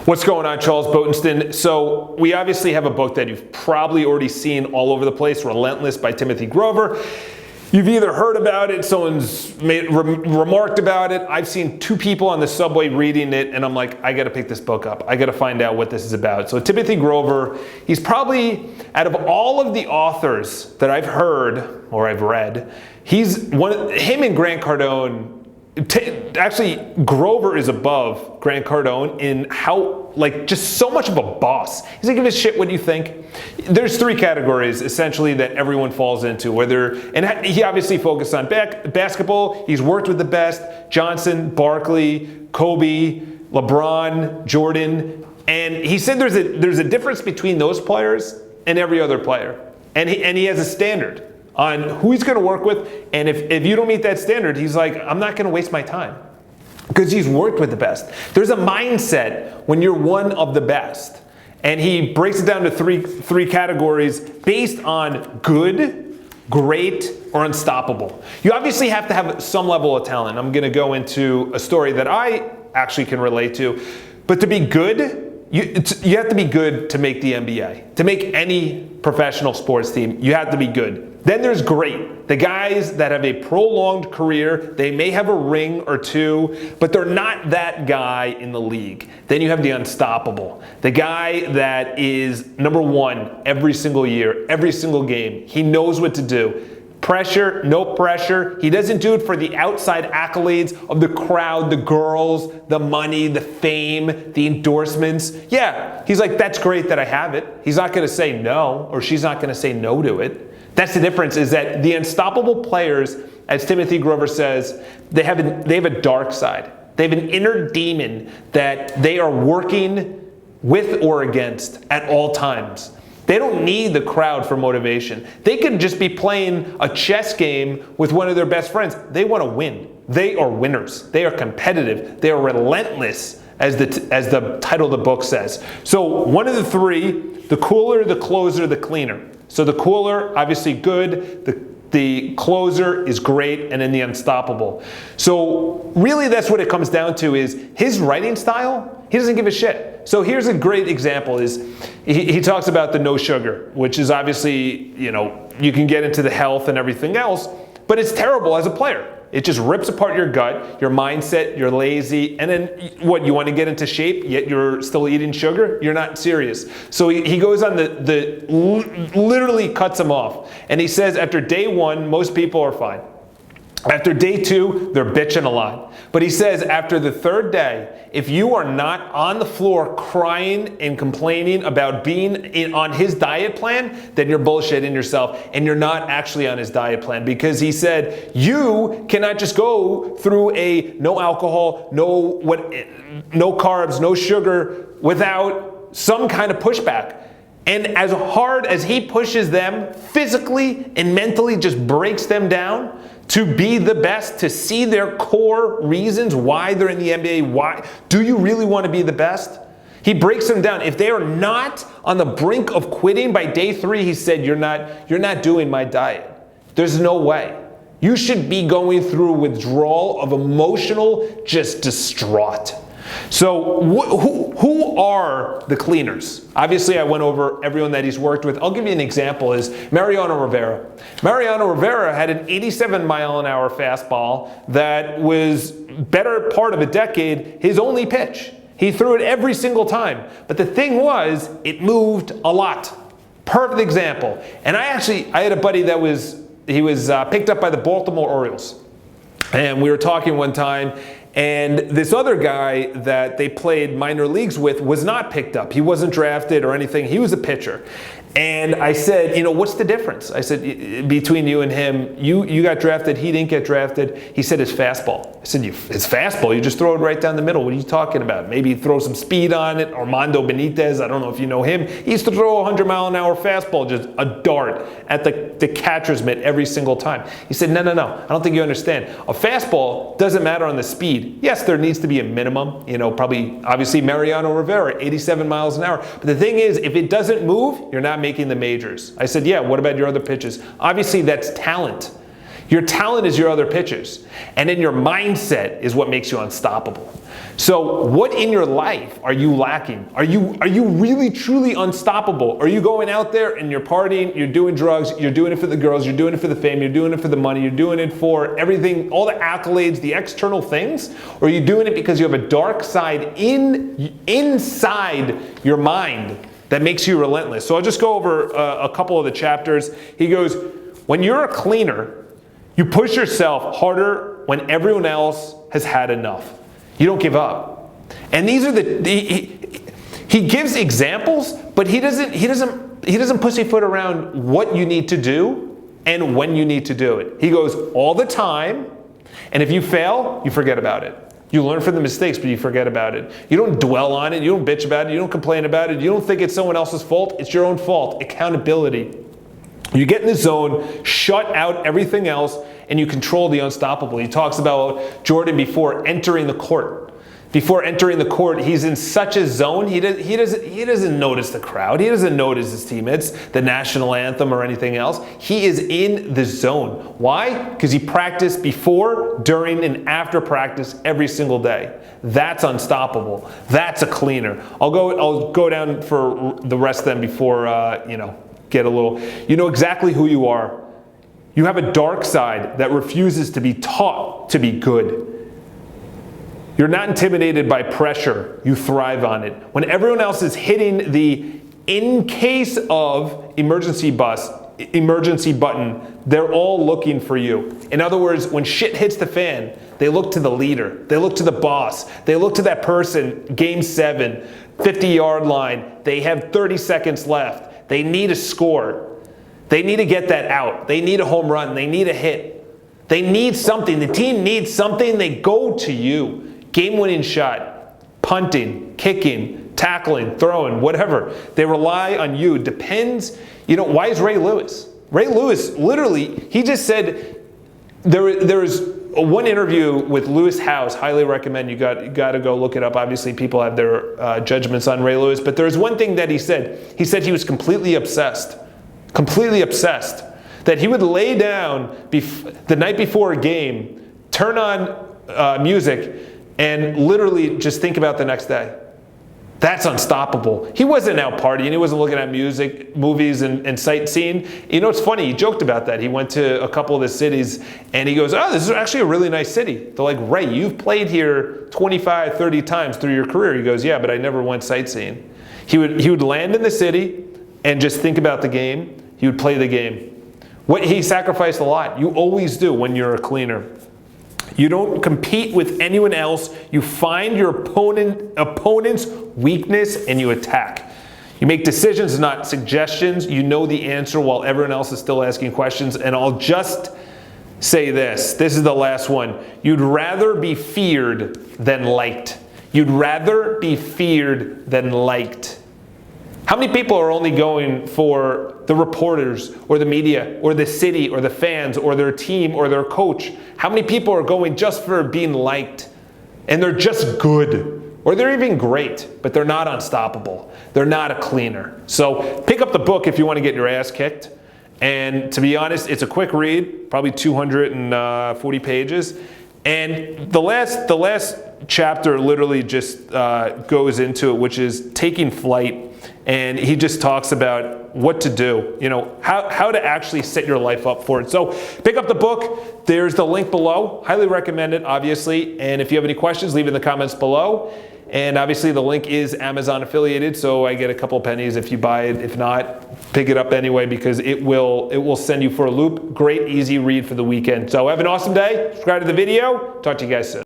What's going on, Charles Botensten? So we obviously have a book that you've probably already seen all over the place, Relentless by Timothy Grover. You've either heard about it, someone's remarked about it. I've seen two people on the subway reading it, and I'm like, I gotta pick this book up. I gotta find out what this is about. So Timothy Grover, he's probably, out of all of the authors that I've heard, or I've read, him and Grant Cardone, actually, Grover is above Grant Cardone in how, just so much of a boss. He doesn't give a shit what you think. There's three categories, essentially, that everyone falls into. And he obviously focused on basketball. He's worked with the best: Johnson, Barkley, Kobe, LeBron, Jordan. And he said there's a difference between those players and every other player. And he has a standard on who he's going to work with, and if you don't meet that standard, he's like, I'm not going to waste my time, because he's worked with the best. There's a mindset when you're one of the best, and he breaks it down to three categories based on good, great, or unstoppable. You obviously have to have some level of talent. I'm going to go into a story that I actually can relate to, but to be good, you have to be good to make the NBA. To make any professional sports team, you have to be good. Then there's great. The guys that have a prolonged career, they may have a ring or two, but they're not that guy in the league. Then you have the unstoppable. The guy that is number one every single year, every single game. He knows what to do. Pressure, no pressure. He doesn't do it for the outside accolades of the crowd, the girls, the money, the fame, the endorsements. Yeah, he's like, that's great that I have it. He's not going to say no, or she's not going to say no to it. That's the difference, is that the unstoppable players, as Timothy Grover says, they have a dark side. They have an inner demon that they are working with or against at all times. They don't need the crowd for motivation. They could just be playing a chess game with one of their best friends. They want to win. They are winners. They are competitive. They are relentless, as the title of the book says. So one of the three: the cooler, the closer, the cleaner. So the cooler, obviously good. The closer is great, and then the unstoppable. So really, that's what it comes down to: is his writing style. He doesn't give a shit. So here's a great example: is he talks about the no sugar, which is obviously, you can get into the health and everything else, but it's terrible as a player. It just rips apart your gut, your mindset, you're lazy, and then what, you want to get into shape, yet you're still eating sugar? You're not serious. So he goes on literally cuts him off. And he says after day one, most people are fine. After day two, they're bitching a lot. But he says after the third day, if you are not on the floor crying and complaining about being on his diet plan, then you're bullshitting yourself, and you're not actually on his diet plan. Because he said you cannot just go through a no alcohol, no carbs, no sugar without some kind of pushback. And as hard as he pushes them physically and mentally, just breaks them down to be the best, to see their core reasons why they're in the NBA. Why do you really want to be the best? He breaks them down. If they are not on the brink of quitting by day three, he said, you're not doing my diet. There's no way. You should be going through withdrawal of emotional, just distraught. So who are the cleaners? Obviously, I went over everyone that he's worked with. I'll give you an example: is Mariano Rivera. Mariano Rivera had an 87-mile-an-hour fastball that was, better part of a decade, his only pitch. He threw it every single time. But the thing was, it moved a lot. Perfect example. And I had a buddy that was picked up by the Baltimore Orioles. And we were talking one time, and this other guy that they played minor leagues with was not picked up. He wasn't drafted or anything. He was a pitcher. And I said, what's the difference? I said, between you and him, you got drafted, he didn't get drafted. He said his fastball. I said, his fastball, you just throw it right down the middle. What are you talking about? Maybe throw some speed on it. Armando Benitez, I don't know if you know him. He used to throw a 100-mile-an-hour fastball, just a dart at the catcher's mitt every single time. He said, no, I don't think you understand. A fastball doesn't matter on the speed. Yes, there needs to be a minimum, probably, obviously, Mariano Rivera, 87 miles an hour. But the thing is, if it doesn't move, you're not making the majors. I said, yeah, what about your other pitches? Obviously, that's talent. Your talent is your other pitches. And then your mindset is what makes you unstoppable. So what in your life are you lacking? Are you really truly unstoppable? Are you going out there and you're partying, you're doing drugs, you're doing it for the girls, you're doing it for the fame, you're doing it for the money, you're doing it for everything, all the accolades, the external things? Or are you doing it because you have a dark side inside your mind that makes you relentless? So I'll just go over a couple of the chapters. He goes, when you're a cleaner, you push yourself harder when everyone else has had enough. You don't give up. And these are he gives examples, but he doesn't pussyfoot around what you need to do and when you need to do it. He goes all the time, and if you fail, you forget about it. You learn from the mistakes, but you forget about it. You don't dwell on it, you don't bitch about it, you don't complain about it, you don't think it's someone else's fault, it's your own fault. Accountability. You get in the zone, shut out everything else, and you control the unstoppable. He talks about Jordan before entering the court. Before entering the court, he's in such a zone, he doesn't notice the crowd. He doesn't notice his teammates, the national anthem or anything else. He is in the zone. Why? Because he practiced before, during, and after practice every single day. That's unstoppable. That's a cleaner. I'll go down for the rest of them before, get a little, you know exactly who you are. You have a dark side that refuses to be taught to be good. You're not intimidated by pressure. You thrive on it. When everyone else is hitting the in case of emergency button, they're all looking for you. In other words, when shit hits the fan, they look to the leader. They look to the boss. They look to that person, game 7, 50-yard line. They have 30 seconds left. They need a score. They need to get that out. They need a home run. They need a hit. They need something. The team needs something. They go to you. Game-winning shot, punting, kicking, tackling, throwing, whatever. They rely on you. Depends, why is Ray Lewis? Ray Lewis, literally, he just said, there's one interview with Lewis House, highly recommend, you got to go look it up. Obviously, people have their judgments on Ray Lewis, but there's one thing that he said. He said he was completely obsessed, that he would lay down the night before a game, turn on music, and literally just think about the next day. That's unstoppable. He wasn't out partying. He wasn't looking at music, movies, and sightseeing. It's funny. He joked about that. He went to a couple of the cities, and he goes, oh, this is actually a really nice city. They're like, Ray, you've played here 25, 30 times through your career. He goes, yeah, but I never went sightseeing. He would land in the city and just think about the game. He would play the game. He sacrificed a lot. You always do when you're a cleaner. You don't compete with anyone else. You find your opponent's weakness and you attack. You make decisions, not suggestions. You know the answer while everyone else is still asking questions. And I'll just say this. This is the last one. You'd rather be feared than liked. You'd rather be feared than liked. How many people are only going for the reporters or the media or the city or the fans or their team or their coach? How many people are going just for being liked? And they're just good. Or they're even great, but they're not unstoppable. They're not a cleaner. So pick up the book if you want to get your ass kicked. And to be honest, it's a quick read, probably 240 pages. And the last chapter literally just goes into it, which is taking flight. And he just talks about what to do, how to actually set your life up for it. So pick up the book. There's the link below. Highly recommend it, obviously. And if you have any questions, leave it in the comments below. And obviously the link is Amazon affiliated, so I get a couple pennies if you buy it. If not, pick it up anyway because it will send you for a loop. Great, easy read for the weekend. So have an awesome day. Subscribe to the video. Talk to you guys soon.